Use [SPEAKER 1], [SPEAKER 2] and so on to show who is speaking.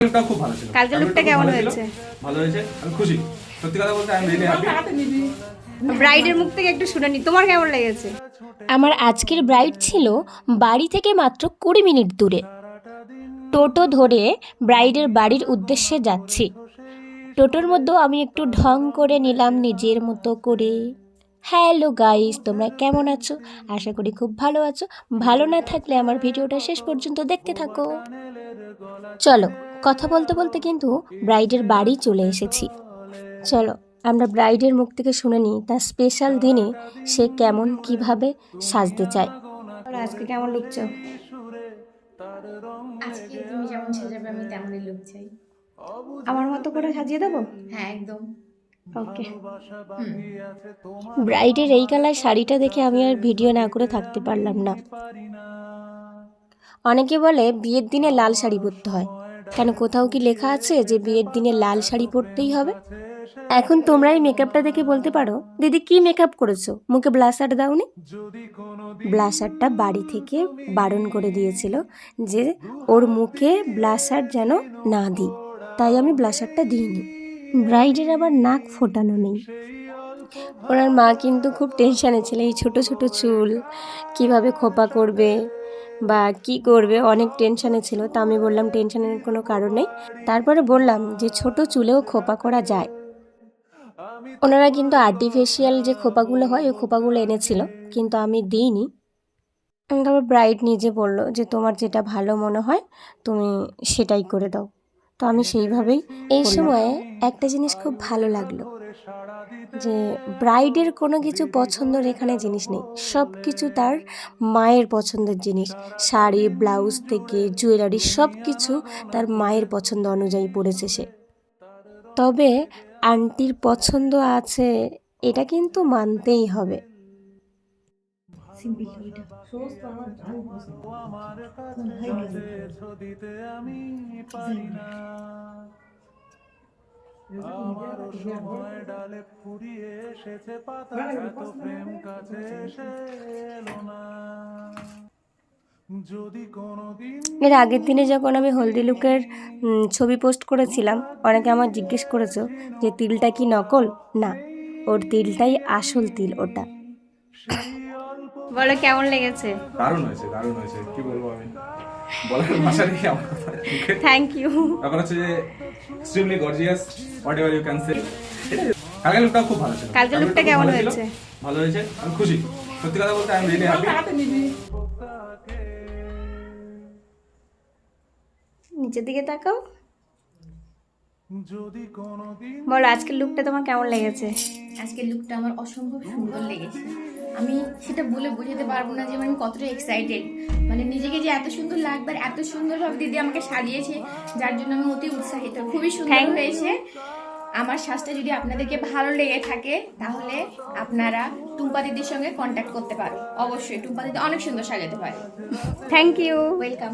[SPEAKER 1] লুকটা খুব ভালো ছিল।
[SPEAKER 2] কালকে লুকটা কেমন হয়েছে?
[SPEAKER 1] ভালো হয়েছে, আমি খুশি। সত্যি কথা বলতে আমি রিয়েলি হ্যাপি।
[SPEAKER 2] ব্রাইডের মুখ থেকে একটু শুনে নি, তোমার কেমন লেগেছে?
[SPEAKER 3] আমার আজকের ব্রাইড ছিল বাড়ি থেকে মাত্র 20 মিনিট দূরে। টোটো ধরে ব্রাইডের বাড়ির উদ্দেশ্যে যাচ্ছি। টোটোর মধ্যেও আমি একটু ঢং করে নিলাম নিজের মতো করে। হ্যালো গাইস, তোমরা কেমন আছো? আশা করি খুব ভালো আছো। ভালো না থাকলে আমার ভিডিওটা শেষ পর্যন্ত দেখতে থাকো। চলো, কথা বলতে বলতে কিন্তু ব্রাইডের বাড়ি চলে এসেছি। চলো আমরা ব্রাইডের মুখ থেকে শুনে নিই তার স্পেশাল দিনে সে কেমন কিভাবে সাজতে চায়।
[SPEAKER 2] আজকে কেমন লুক চাও?
[SPEAKER 4] আজকে তুমি যেমন সাজাবে আমি তেমনই লুক চাই।
[SPEAKER 2] আমার মতো করে সাজিয়ে দেবো?
[SPEAKER 4] হ্যাঁ, একদম।
[SPEAKER 2] ওকে।
[SPEAKER 3] ব্রাইডের এই কালার শাড়িটা দেখে আমি আর ভিডিও না করে থাকতে পারলাম না। অনেকে বলে বিয়ের দিনে লাল শাড়ি পরতে হয়, কেন কোথাও কি লেখা আছে যে বিয়ের দিনে লাল শাড়ি পরতেই হবে? এখন তোমরা এই মেকআপটা দেখে বলতে পারো, দিদি কি মেকআপ করেছো, মুখে ব্লাশার দাওনি? ব্লাশারটা বাড়ি থেকে বারণ করে দিয়েছিল যে ওর মুখে ব্লাশার যেন না দিই, তাই আমি ব্লাশারটা দিইনি। ব্রাইডের আবার নাক ফোটানো নেই। ওনার মা কিন্তু খুব টেনশানে ছিল, এই ছোট ছোট চুল কিভাবে খোপা করবে বা কি করবে, অনেক টেনশানে ছিল। তা আমি বললাম টেনশানের কোনো কারণ নেই। তারপরে বললাম যে ছোট চুলেও খোপা করা যায়। ওনারা কিন্তু আর্টিফিশিয়াল যে খোপাগুলো হয় ওই খোপাগুলো এনেছিল, কিন্তু আমি দিইনি। তারপর ব্রাইড নিজে বললো যে তোমার যেটা ভালো মনে হয় তুমি সেটাই করে দাও। তো আমি সেইভাবেই। এই সময়ে একটা জিনিস খুব ভালো লাগলো যে ব্রাইডের কোনো কিছু পছন্দের এখানে জিনিস নেই, সব কিছু তার মায়ের পছন্দের জিনিস। শাড়ি, ব্লাউজ থেকে জুয়েলারি সব কিছু তার মায়ের পছন্দ অনুযায়ী পড়েছে সে। তবে আন্টির পছন্দ আছে, এটা কিন্তু মানতেই হবে। এর আগের দিনে যখন আমি হলদি লুকের ছবি পোস্ট করেছিলাম, অনেকে আমার জিজ্ঞেস করেছো যে তিলটা কি নকল? না, ওর তিলটাই আসল তিল ওটা।
[SPEAKER 2] বলো কেমন লেগেছে?
[SPEAKER 1] দারুণ হয়েছে, দারুণ হয়েছে, কি বলবো আমি, বলার ভাষা নেই আমার কথা।
[SPEAKER 2] Thank you.
[SPEAKER 1] ব্যাপার হচ্ছে যে extremely gorgeous, whatever you can say. কালকে লুকটা খুব ভালো ছিল।
[SPEAKER 2] কালকে লুকটা কেমন হয়েছে?
[SPEAKER 1] ভালো হয়েছে, আমি খুশি। সত্যি কথা বলতে আমি রিয়েলি হ্যাপি।
[SPEAKER 2] নিচের দিকে তাকাও। বলো আজকের লুকটা তোমার কেমন লেগেছে?
[SPEAKER 4] আজকের লুকটা আমার অসম্ভব সুন্দর লেগেছে। আমি সেটা বলে বোঝাতে পারবো না যে আমি কতটা এক্সাইটেড। মানে নিজেকে যে এত সুন্দর লাগবে আর এত সুন্দরভাবে দিদি আমাকে সাজিয়েছে, যার জন্য আমি অতি উৎসাহিত। খুবই সুন্দর হয়েছে। আমার সাজটা যদি আপনাদেরকে ভালো লেগে থাকে তাহলে আপনারা টুম্পা দিদির সঙ্গে কন্ট্যাক্ট করতে পারো। অবশ্যই টুম্পা দিদি অনেক সুন্দর সাজাতে পারে।
[SPEAKER 2] Thank you.
[SPEAKER 4] ওয়েলকাম।